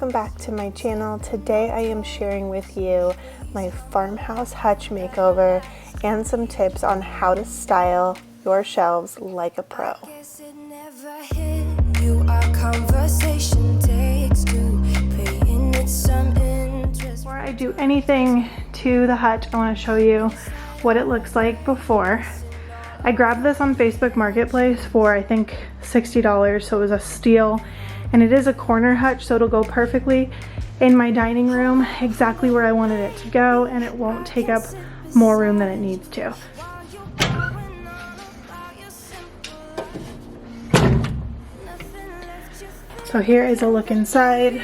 welcome back to my channel. Today I am sharing with you my Farmhouse Hutch Makeover and some tips on how to style your shelves like a pro. Before I do anything to the hutch, I want to show you what it looks like before. I grabbed this on Facebook Marketplace for I think $60, so it was a steal. And it is a corner hutch, so it'll go perfectly in my dining room, exactly where I wanted it to go, and it won't take up more room than it needs to. So here is a look inside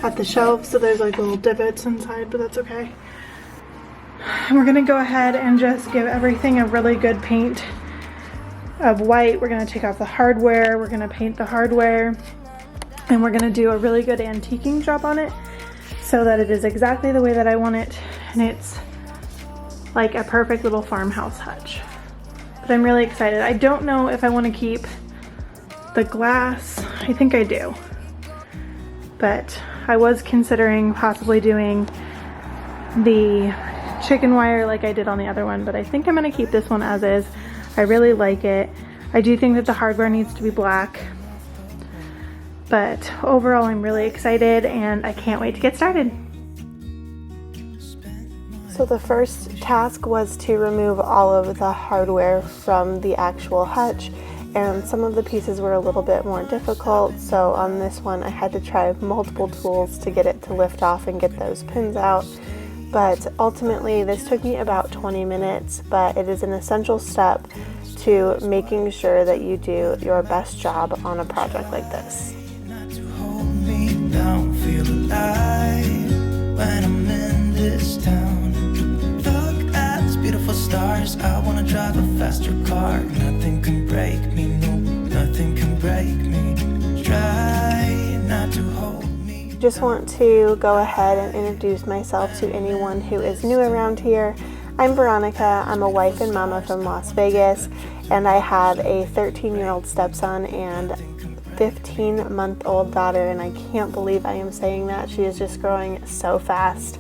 at the shelves. So there's like little divots inside, but that's okay. And we're gonna go ahead and just give everything a really good paint of white. We're gonna take off the hardware, we're gonna paint the hardware, and we're gonna do a really good antiquing job on it so that it is exactly the way that I want it, and it's like a perfect little farmhouse hutch. But I'm really excited. I don't know if I want to keep the glass. I think I do, but I was considering possibly doing the chicken wire like I did on the other one, but I think I'm gonna keep this one as is. I really like it. I do think that the hardware needs to be black, but overall I'm really excited and I can't wait to get started. So the first task was to remove all of the hardware from the actual hutch, and some of the pieces were a little bit more difficult, so on this one I had to try multiple tools to get it to lift off and get those pins out. But ultimately this took me about 20 minutes, but it is an essential step to making sure that you do your best job on a project like this. Feel alive when I'm in this town. Look at these beautiful stars. I wanna drive a faster car. Nothing can break me, no, nothing can break me. Try not to hold me. Just want to go ahead and introduce myself to anyone who is new around here. I'm Veronica. I'm a wife and mama from Las Vegas, and I have a 13-year-old stepson and 15-month-old daughter, and I can't believe I am saying that. She is just growing so fast.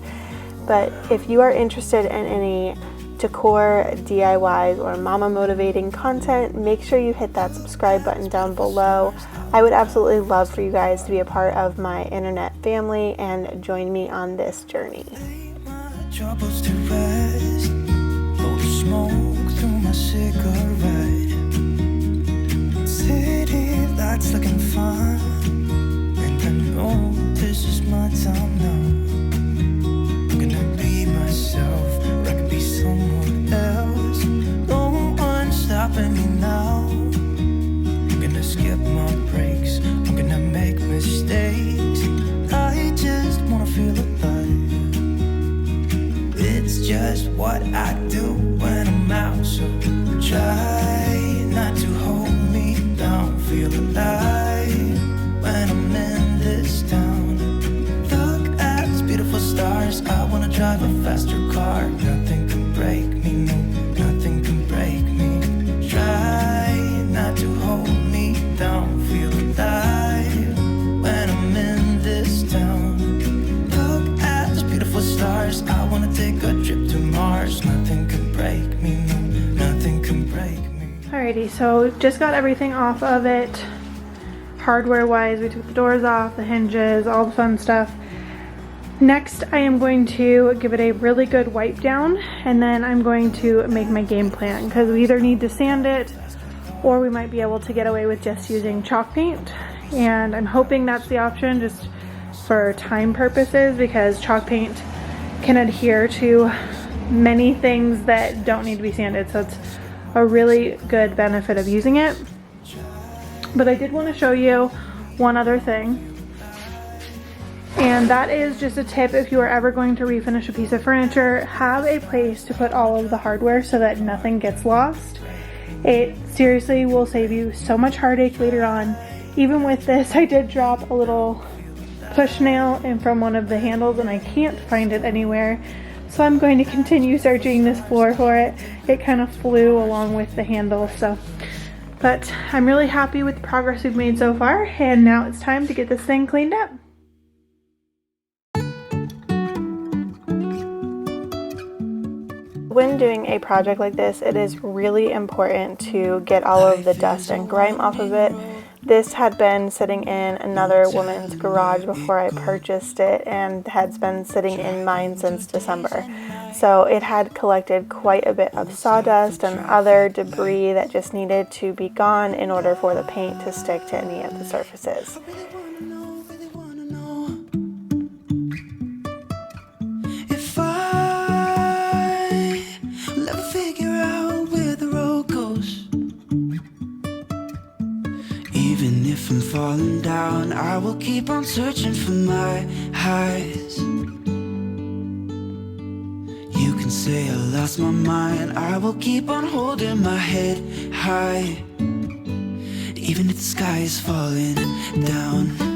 But if you are interested in any decor, DIYs, or mama motivating content, make sure you hit that subscribe button down below. I would absolutely love for you guys to be a part of my internet family and join me on this journey. Troubles to rest, blow the smoke through my cigarette. City lights looking fun, and I know this is my time now. I'm gonna be myself, or I could be someone else. No one's stopping me now. I'm gonna skip my breaks, I'm gonna make mistakes. I just wanna feel alive. It's just what I do when I'm out, so try not to hold me down. Feel alive when I'm in this town. Look at these beautiful stars. I wanna drive a faster car. Nothing can break me, no, nothing can break me. Try not to hold me down. Feel alive when I'm in this town. Look at these beautiful stars. I wanna take a trip to Mars. Nothing can break me, no, nothing can break me. Alrighty, so just got everything off of it. Hardware wise, we took the doors off, the hinges, all the fun stuff. Next, I am going to give it a really good wipe down, and then I'm going to make my game plan, because we either need to sand it or we might be able to get away with just using chalk paint. And I'm hoping that's the option just for time purposes, because chalk paint can adhere to many things that don't need to be sanded, so it's a really good benefit of using it. But I did want to show you one other thing, and that is just a tip. If you are ever going to refinish a piece of furniture, have a place to put all of the hardware so that nothing gets lost. It seriously will save you so much heartache later on. Even with this, I did drop a little push nail in from one of the handles and I can't find it anywhere. So I'm going to continue searching this floor for it. It kind of flew along with the handle, so. But I'm really happy with the progress we've made so far, and now it's time to get this thing cleaned up. When doing a project like this, it is really important to get all of the dust and grime off of it. This had been sitting in another woman's garage before I purchased it and had been sitting in mine since December. So it had collected quite a bit of sawdust and other debris that just needed to be gone in order for the paint to stick to any of the surfaces. Even if I'm falling down, I will keep on searching for my highs. You can say I lost my mind, I will keep on holding my head high. Even if the sky is falling down.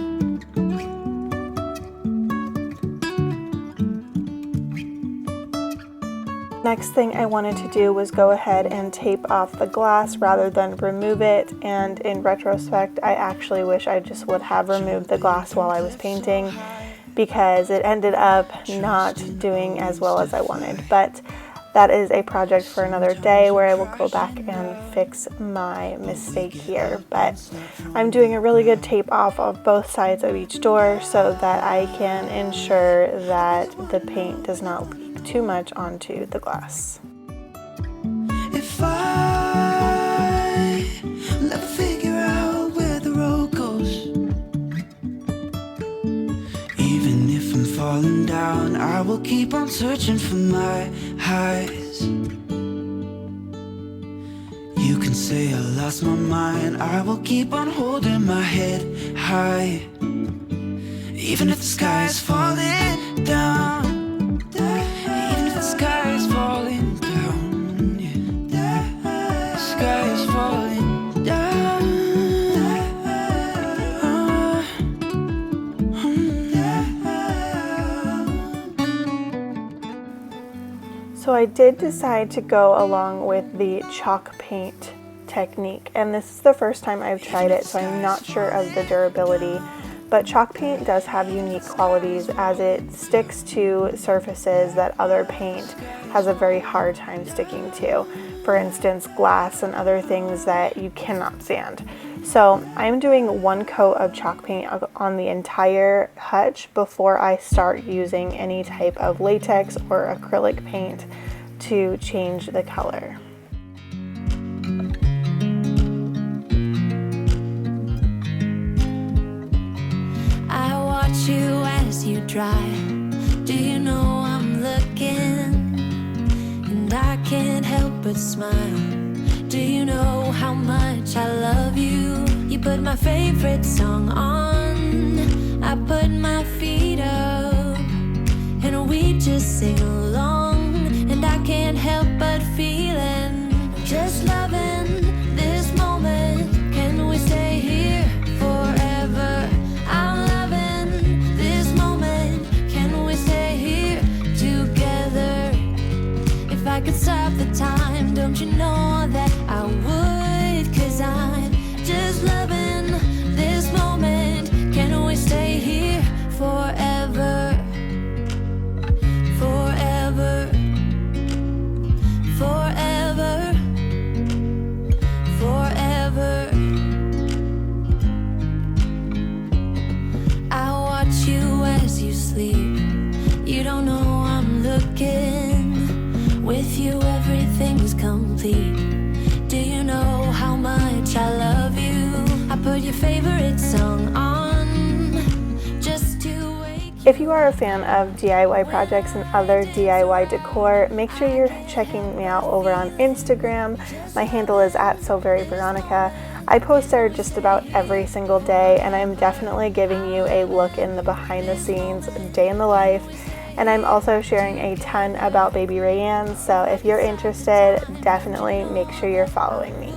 Next thing I wanted to do was go ahead and tape off the glass rather than remove it, and in retrospect I actually wish I just would have removed the glass while I was painting because it ended up not doing as well as I wanted. But that is a project for another day where I will go back and fix my mistake here. But I'm doing a really good tape off of both sides of each door so that I can ensure that the paint does not leak too much onto the glass. If I never figure out where the road goes, even if I'm falling down, I will keep on searching for my highs. You can say I lost my mind, I will keep on holding my head high. Even if the sky is falling down, even if the sky is falling down, yeah. The sky is falling down. So I did decide to go along with the chalk paint technique, and this is the first time I've tried it, so I'm not sure of the durability. But chalk paint does have unique qualities as it sticks to surfaces that other paint has a very hard time sticking to. For instance, glass and other things that you cannot sand. So I'm doing one coat of chalk paint on the entire hutch before I start using any type of latex or acrylic paint to change the color. You as you drive, do you know I'm looking, and I can't help but smile. Do you know how much I love you? You put my favorite song on, I put my feet up, and we just sing along, and I can't help but feeling, just loving this moment. Can we stay here forever? I'm if I could stop the time, don't you know that I would? 'Cause I'm just loving this moment. Can we stay here forever? Forever. Forever. Forever. I watch you as you sleep. You don't know I'm looking. With you everything's complete. Do you know how much I love you? I put your favorite song on just to wake you. If you are a fan of DIY projects and other DIY decor, make sure you're checking me out over on Instagram. My handle is @soveryyveronica. I post there just about every single day, and I'm definitely giving you a look in the behind the scenes, day in the life. And I'm also sharing a ton about baby Rayanne, so if you're interested, definitely make sure you're following me.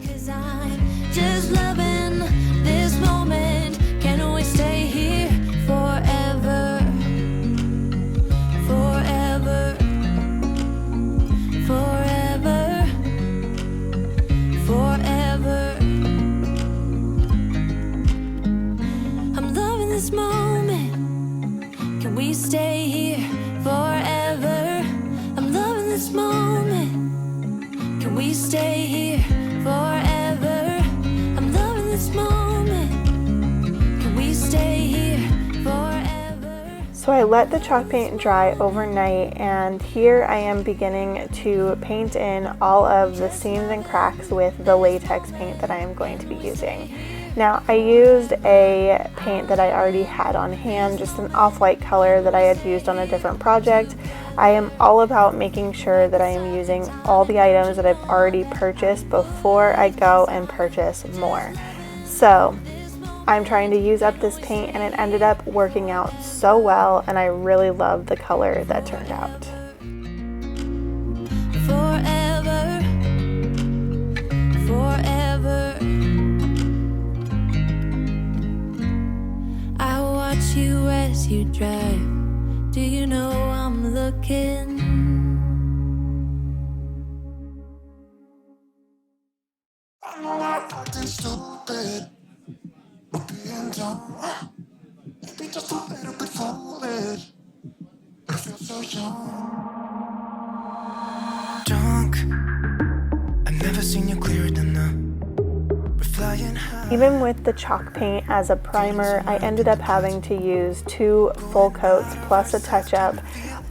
'Cause I'm just loving this moment. Can we stay here forever? Forever. Forever. Forever. I'm loving this moment. Can we stay here forever? I'm loving this moment. Can we stay here forever? I'm loving this moment. Can we stay here forever? So I let the chalk paint dry overnight, and here I am beginning to paint in all of the seams and cracks with the latex paint that I am going to be using. Now, I used a paint that I already had on hand, just an off-white color that I had used on a different project. I am all about making sure that I am using all the items that I've already purchased before I go and purchase more. So I'm trying to use up this paint, and it ended up working out so well, and I really love the color that turned out. Forever, forever. I watch you as you drive. Do you know I'm looking? I know I'm acting stupid, but being dumb, maybe just a little bit foolish, but I feel so young. Drunk, I've never seen you clearer than now. We're flying high. Even with the chalk paint as a primer, I ended up having to use 2 full coats plus a touch-up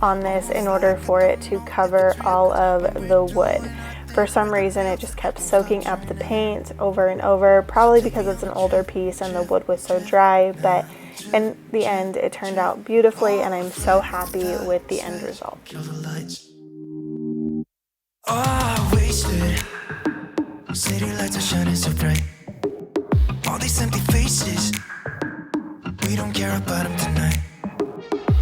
on this in order for it to cover all of the wood. For some reason, it just kept soaking up the paint over and over, probably because it's an older piece and the wood was so dry, but in the end, it turned out beautifully, and I'm so happy with the end result. Kill the lights. Oh, wasted. City lights are shining so bright. All these empty faces, we don't care about them tonight.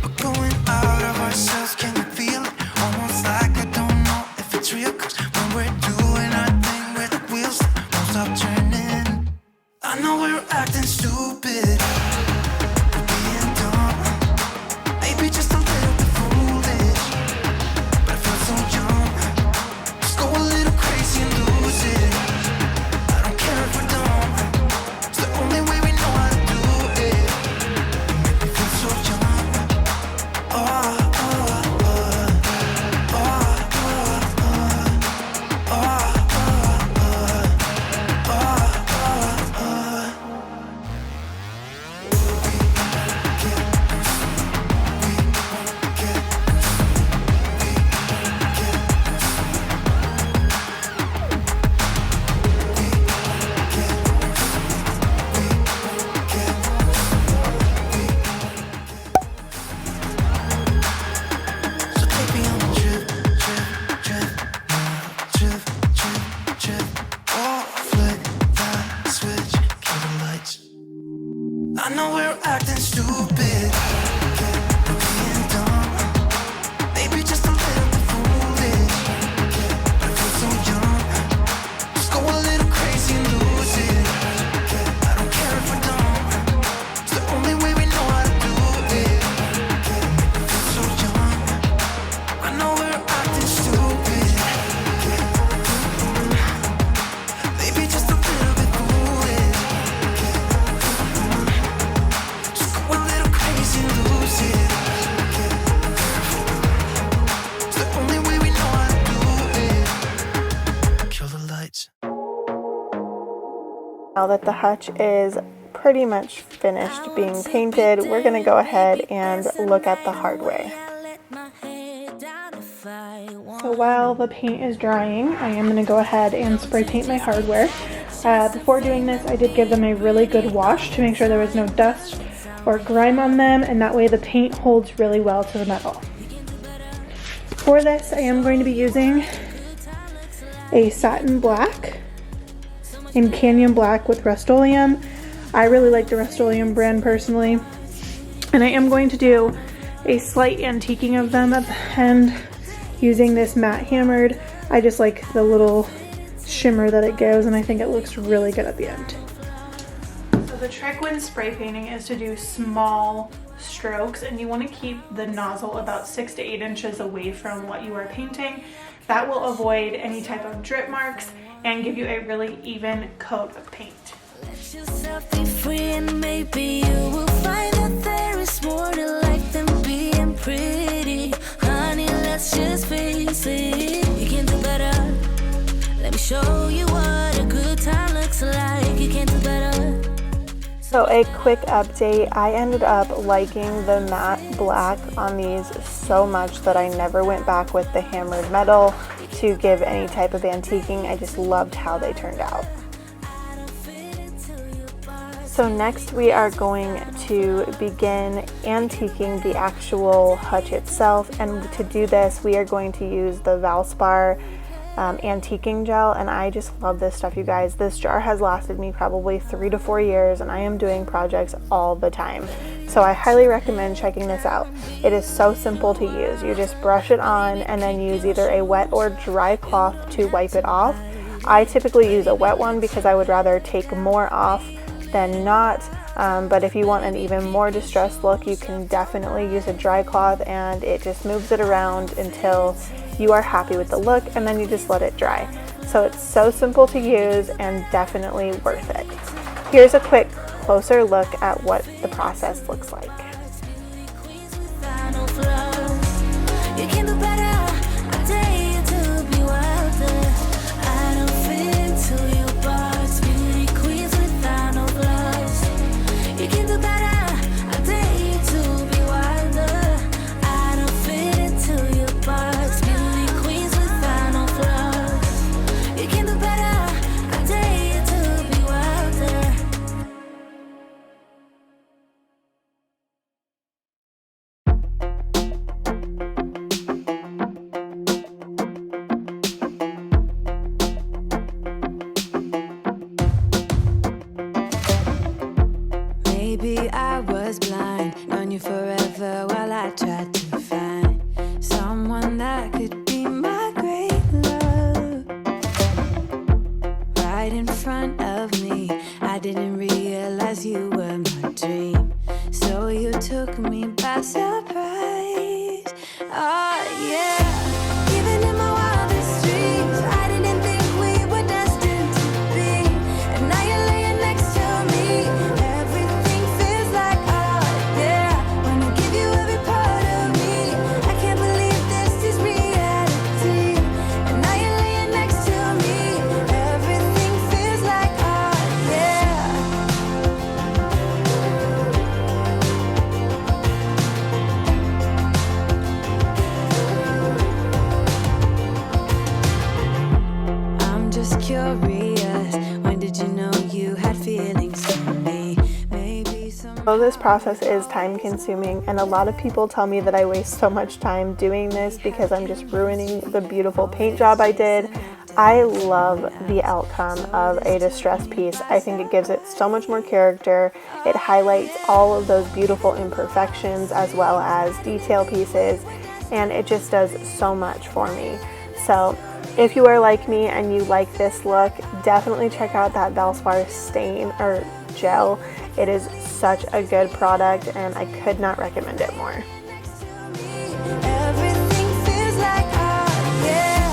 We're going out of ourselves, can you feel it? Almost like I don't know if it's real, 'cause when we're doing our thing, we're the wheels that won't stop turning. I know we're acting stupid, we're being dumb, maybe just a little bit foolish, but I feel so young. Just go a little crazy and lose it. I don't care if we're dumb, it's the only way we know how to do it. You make me feel so young. Oh, oh, oh, oh, oh, oh, so take me on a trip, trip, trip, trip, trip, trip. Oh, flick that switch, kill the lights. I know we're acting stupid, we're being dumb, maybe just a little bit foolish, but I feel so young. Just go a little crazy and lose it. I don't care if we're dumb, it's the only way we know how to do it. Make me feel so young. I know we're acting stupid, maybe just a little bit foolish. Just go a little crazy and lose it. It's the only way we know how to do it. Kill the lights. Now that the hutch is pretty much finished being painted, we're going to go ahead and look at the hardware. So while the paint is drying, I am going to go ahead and spray paint my hardware. Before doing this, I did give them a really good wash to make sure there was no dust or grime on them, and that way the paint holds really well to the metal. For this, I am going to be using a satin black in Canyon Black with Rust-Oleum. I really like the Rust-Oleum brand personally, and I am going to do a slight antiquing of them at the end using this matte hammered. I just like the little shimmer that it gives, and I think it looks really good at the end. So the trick when spray painting is to do small strokes, and you want to keep the nozzle about 6 to 8 inches away from what you are painting. That will avoid any type of drip marks and give you a really even coat of paint. Let yourself be free, and maybe you will find that there is more to life than being pretty. Honey, let's just face it. So a quick update, I ended up liking the matte black on these so much that I never went back with the hammered metal to give any type of antiquing. I just loved how they turned out. So next we are going to begin antiquing the actual hutch itself, and to do this we are going to use the Valspar antiquing gel, and I just love this stuff, you guys. This jar has lasted me probably 3 to 4 years, and I am doing projects all the time, so I highly recommend checking this out. It is so simple to use. You just brush it on and then use either a wet or dry cloth to wipe it off. I typically use a wet one because I would rather take more off than not, but if you want an even more distressed look, you can definitely use a dry cloth, and it just moves it around until you are happy with the look, and then you just let it dry. So it's so simple to use and definitely worth it. Here's a quick closer look at what the process looks like. Maybe I was blind, known you forever while I tried to find someone that could be my great love. Right in front of me, I didn't realize you were my dream, so you took me by surprise. Oh yeah, even in my wildest dreams, I didn't think we were destined to be, and now you're laying next to me. Everything feels like oh yeah, wanna give you every part of me. I can't believe this is reality, and now you're laying next to me. Everything feels like oh yeah. I'm just curious, when did you know you had feelings for me? Maybe some. So this process is time consuming, and a lot of people tell me that I waste so much time doing this because I'm just ruining the beautiful paint job I did. I love the outcome of a distressed piece. I think it gives it so much more character. It highlights all of those beautiful imperfections as well as detail pieces, and it just does so much for me. So if you are like me and you like this look, definitely check out that Valspar stain or gel. It is such a good product, and I could not recommend it more. Everything feels like oh yeah.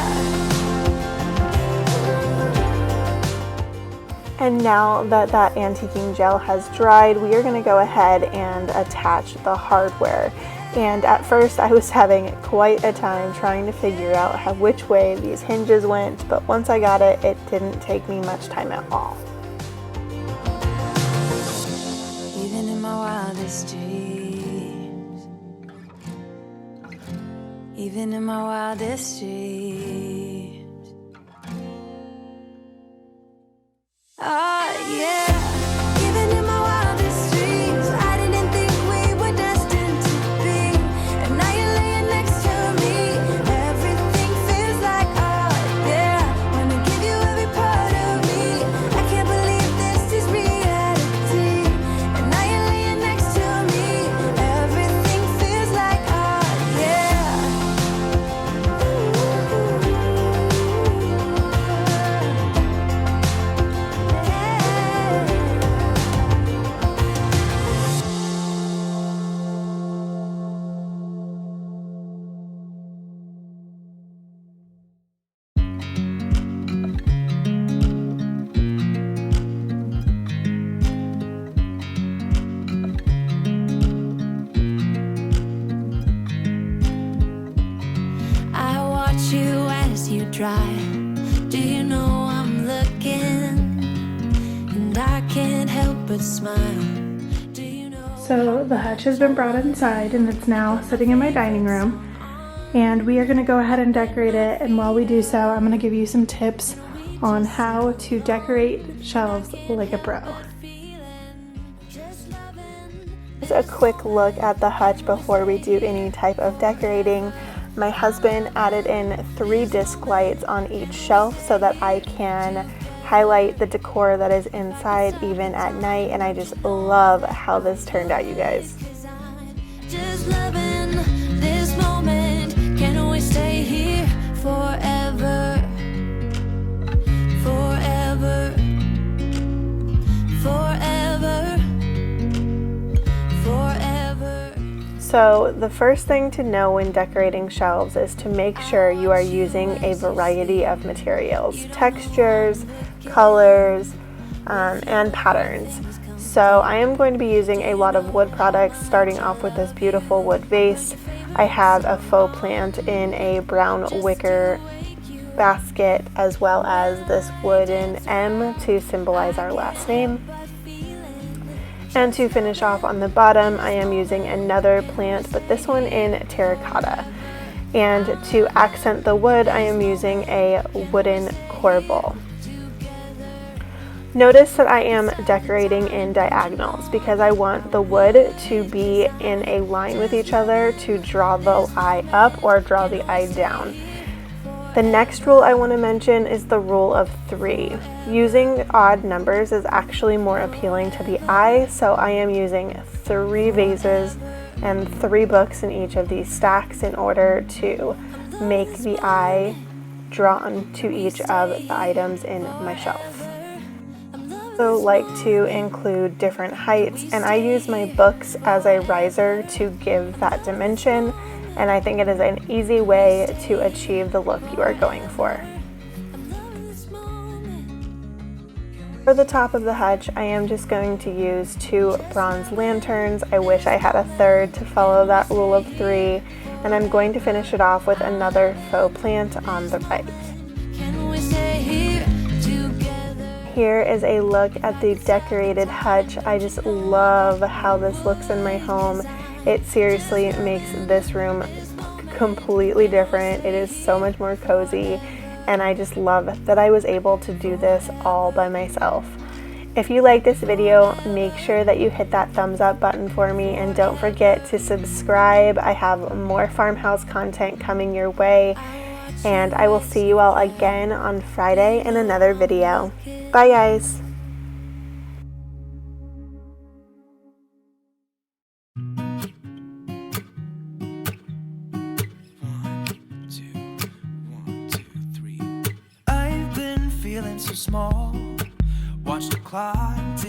And now that that antiquing gel has dried, we are going to go ahead and attach the hardware. And at first I was having quite a time trying to figure out which way these hinges went, but once I got it, it didn't take me much time at all. Even in my wildest dreams, even in my wildest dreams. Oh yeah, even in my wildest dreams, I didn't think we were destined to be, and now you're laying next to me. Everything feels like oh yeah, wanna give you every part of me. I can't believe this is reality, and now you're laying next to me. Everything feels like oh yeah. I watch you as you drive. Do you know I'm looking? And I can't help but a smile. Do you know? So the hutch has been brought inside and it's now sitting in my dining room. And we are going to go ahead and decorate it, and while we do so, I'm going to give you some tips on how to decorate shelves like a pro. Just a quick look at the hutch before we do any type of decorating. My husband added in 3 disc lights on each shelf so that I can highlight the decor that is inside even at night, and I just love how this turned out, you guys. Just loving this moment. Can we stay here forever? Forever. Forever. Forever. So the first thing to know when decorating shelves is to make sure you are using a variety of materials, textures, colors, and patterns. So I am going to be using a lot of wood products, starting off with this beautiful wood vase. I have a faux plant in a brown wicker basket, as well as this wooden M to symbolize our last name. And to finish off on the bottom, I am using another plant, but this one in terracotta. And to accent the wood, I am using a wooden corbel. Notice that I am decorating in diagonals because I want the wood to be in a line with each other to draw the eye up or draw the eye down. The next rule I want to mention is the rule of 3. Using odd numbers is actually more appealing to the eye, so I am using 3 vases and 3 books in each of these stacks in order to make the eye drawn to each of the items in my shelf. I also like to include different heights, and I use my books as a riser to give that dimension, and I think it is an easy way to achieve the look you are going for. For the top of the hutch, I am just going to use 2 bronze lanterns. I wish I had a third to follow that rule of 3, and I'm going to finish it off with another faux plant on the right. Can we stay here together? Here is a look at the decorated hutch. I just love how this looks in my home. It seriously makes this room completely different. It is so much more cozy, and I just love that I was able to do this all by myself. If you like this video, make sure that you hit that thumbs up button for me, and don't forget to subscribe. I have more farmhouse content coming your way, and I will see you all again on Friday in another video. Bye guys! I've been feeling so small. Watch the clock tick